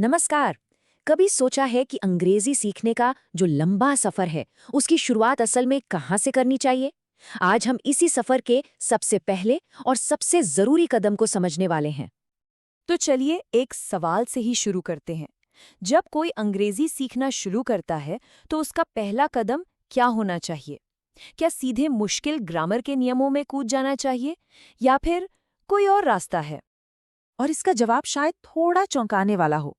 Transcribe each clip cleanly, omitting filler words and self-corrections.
नमस्कार। कभी सोचा है कि अंग्रेजी सीखने का जो लंबा सफर है उसकी शुरुआत असल में कहाँ से करनी चाहिए? आज हम इसी सफर के सबसे पहले और सबसे जरूरी कदम को समझने वाले हैं। तो चलिए एक सवाल से ही शुरू करते हैं। जब कोई अंग्रेजी सीखना शुरू करता है तो उसका पहला कदम क्या होना चाहिए? क्या सीधे मुश्किल ग्रामर के नियमों में कूद जाना चाहिए या फिर कोई और रास्ता है? और इसका जवाब शायद थोड़ा चौंकाने वाला हो।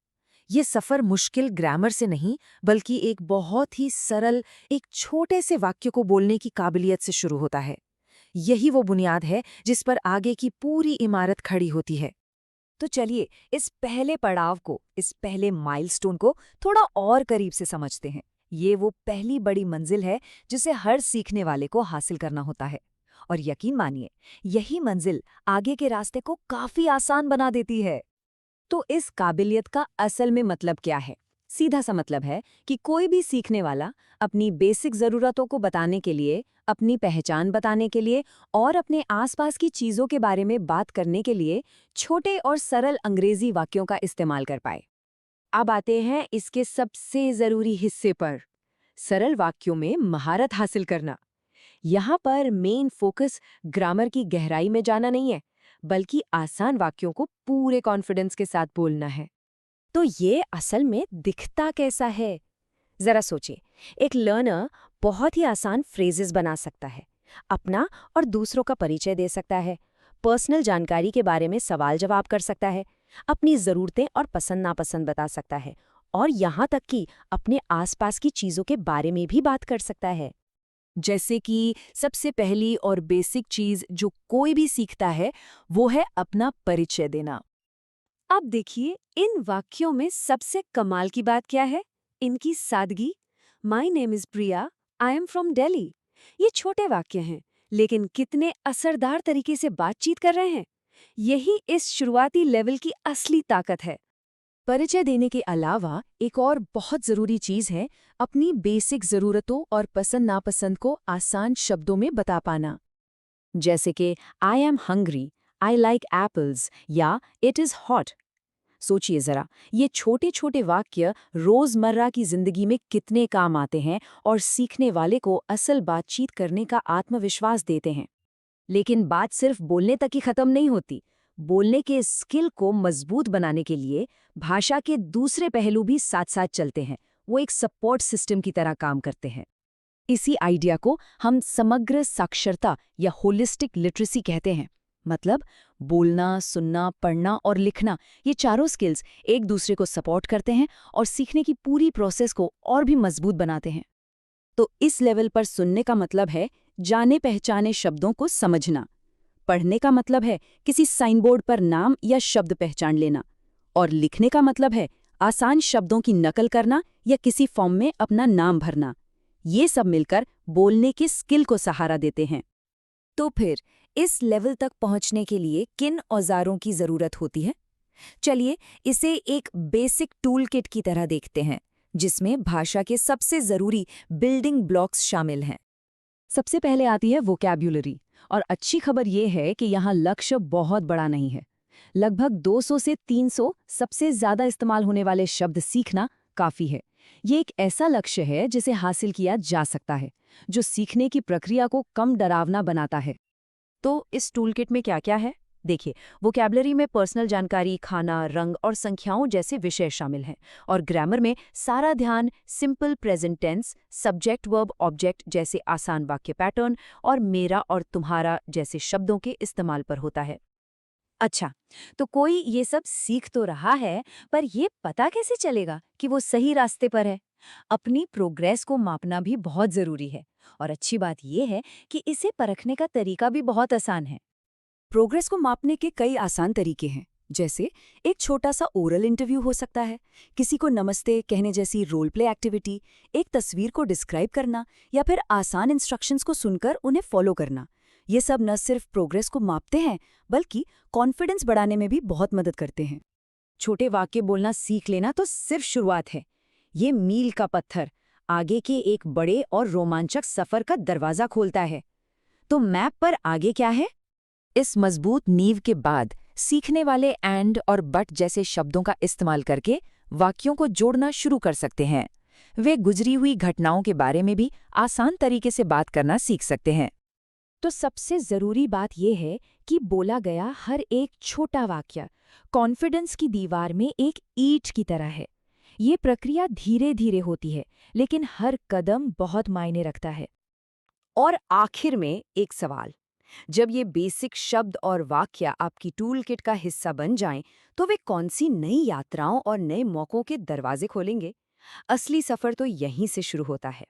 ये सफर मुश्किल ग्रामर से नहीं, बल्कि एक बहुत ही सरल, एक छोटे से वाक्य को बोलने की काबिलियत से शुरू होता है। यही वो बुनियाद है जिस पर आगे की पूरी इमारत खड़ी होती है। तो चलिए इस पहले पड़ाव को, इस पहले माइलस्टोन को थोड़ा और करीब से समझते हैं। ये वो पहली बड़ी मंजिल है जिसे हर सीखने वाले को हासिल करना होता है। और यकीन मानिए, यही मंजिल आगे के रास्ते को काफी आसान बना देती है। तो इस काबिलियत का असल में मतलब क्या है? सीधा सा मतलब है कि कोई भी सीखने वाला अपनी बेसिक ज़रूरतों को बताने के लिए, अपनी पहचान बताने के लिए और अपने आसपास की चीज़ों के बारे में बात करने के लिए छोटे और सरल अंग्रेजी वाक्यों का इस्तेमाल कर पाए। अब आते हैं इसके सबसे ज़रूरी हिस्से पर, सरल वाक्यों में महारत हासिल करना। यहाँ पर मेन फोकस ग्रामर की गहराई में जाना नहीं है, बल्कि आसान वाक्यों को पूरे कॉन्फिडेंस के साथ बोलना है। तो ये असल में दिखता कैसा है? जरा सोचिए, एक लर्नर बहुत ही आसान फ्रेजेस बना सकता है, अपना और दूसरों का परिचय दे सकता है, पर्सनल जानकारी के बारे में सवाल जवाब कर सकता है, अपनी ज़रूरतें और पसंद नापसंद बता सकता है, और यहाँ तक कि अपने आसपास की चीज़ों के बारे में भी बात कर सकता है। जैसे कि सबसे पहली और बेसिक चीज़ जो कोई भी सीखता है, वो है अपना परिचय देना। अब देखिए, इन वाक्यों में सबसे कमाल की बात क्या है? इनकी सादगी। My name is Priya, I am from Delhi. ये छोटे वाक्य हैं, लेकिन कितने असरदार तरीके से बातचीत कर रहे हैं। यही इस शुरुआती लेवल की असली ताकत है। परिचय देने के अलावा एक और बहुत ज़रूरी चीज़ है अपनी बेसिक ज़रूरतों और पसंद नापसंद को आसान शब्दों में बता पाना। जैसे कि I am hungry, I like apples या इट इज़ हॉट। सोचिए ज़रा, ये छोटे छोटे वाक्य रोज़मर्रा की ज़िंदगी में कितने काम आते हैं और सीखने वाले को असल बातचीत करने का आत्मविश्वास देते हैं। लेकिन बात सिर्फ बोलने तक ही खत्म नहीं होती। बोलने के स्किल को मजबूत बनाने के लिए भाषा के दूसरे पहलू भी साथ साथ चलते हैं। वो एक सपोर्ट सिस्टम की तरह काम करते हैं। इसी आइडिया को हम समग्र साक्षरता या होलिस्टिक लिटरेसी कहते हैं। मतलब बोलना, सुनना, पढ़ना और लिखना, ये चारों स्किल्स एक दूसरे को सपोर्ट करते हैं और सीखने की पूरी प्रोसेस को और भी मजबूत बनाते हैं। तो इस लेवल पर सुनने का मतलब है जाने पहचाने शब्दों को समझना। पढ़ने का मतलब है किसी साइन बोर्ड पर नाम या शब्द पहचान लेना। और लिखने का मतलब है आसान शब्दों की नकल करना या किसी फॉर्म में अपना नाम भरना। ये सब मिलकर बोलने के स्किल को सहारा देते हैं। तो फिर इस लेवल तक पहुंचने के लिए किन औजारों की जरूरत होती है? चलिए इसे एक बेसिक टूल किट की तरह देखते हैं, जिसमें भाषा के सबसे जरूरी बिल्डिंग ब्लॉक्स शामिल हैं। सबसे पहले आती है वोकैब्युलरी, और अच्छी खबर ये है कि यहाँ लक्ष्य बहुत बड़ा नहीं है। लगभग 200 से 300 सबसे ज्यादा इस्तेमाल होने वाले शब्द सीखना काफी है। ये एक ऐसा लक्ष्य है जिसे हासिल किया जा सकता है, जो सीखने की प्रक्रिया को कम डरावना बनाता है। तो इस टूलकिट में क्या-क्या है? देखिए, वोकैब्युलरी में पर्सनल जानकारी, खाना, रंग और संख्याओं जैसे विषय शामिल हैं, और ग्रामर में सारा ध्यान simple present tense, subject verb object जैसे आसान वाक्य पैटर्न और मेरा और तुम्हारा जैसे शब्दों के इस्तेमाल पर होता है। अच्छा, तो कोई ये सब सीख तो रहा है, पर ये पता कैसे चलेगा कि वो सही रास्ते पर है? अपनी प्रोग्रेस को मापना भी बहुत जरूरी है, और अच्छी बात ये है कि इसे परखने का तरीका भी बहुत आसान है। प्रोग्रेस को मापने के कई आसान तरीके हैं। जैसे एक छोटा सा ओरल इंटरव्यू हो सकता है, किसी को नमस्ते कहने जैसी रोल प्ले एक्टिविटी, एक तस्वीर को डिस्क्राइब करना या फिर आसान इंस्ट्रक्शंस को सुनकर उन्हें फॉलो करना। ये सब न सिर्फ प्रोग्रेस को मापते हैं, बल्कि कॉन्फिडेंस बढ़ाने में भी बहुत मदद करते हैं। छोटे वाक्य बोलना सीख लेना तो सिर्फ शुरुआत है। ये मील का पत्थर आगे के एक बड़े और रोमांचक सफर का दरवाजा खोलता है। तो मैप पर आगे क्या है? इस मजबूत नींव के बाद सीखने वाले एंड और बट जैसे शब्दों का इस्तेमाल करके वाक्यों को जोड़ना शुरू कर सकते हैं। वे गुजरी हुई घटनाओं के बारे में भी आसान तरीके से बात करना सीख सकते हैं। तो सबसे ज़रूरी बात यह है कि बोला गया हर एक छोटा वाक्य कॉन्फिडेंस की दीवार में एक ईंट की तरह है। ये प्रक्रिया धीरे धीरे होती है, लेकिन हर कदम बहुत मायने रखता है। और आखिर में एक सवाल, जब ये बेसिक शब्द और वाक्य आपकी टूल किट का हिस्सा बन जाएं, तो वे कौन सी नई यात्राओं और नए मौकों के दरवाजे खोलेंगे? असली सफर तो यहीं से शुरू होता है।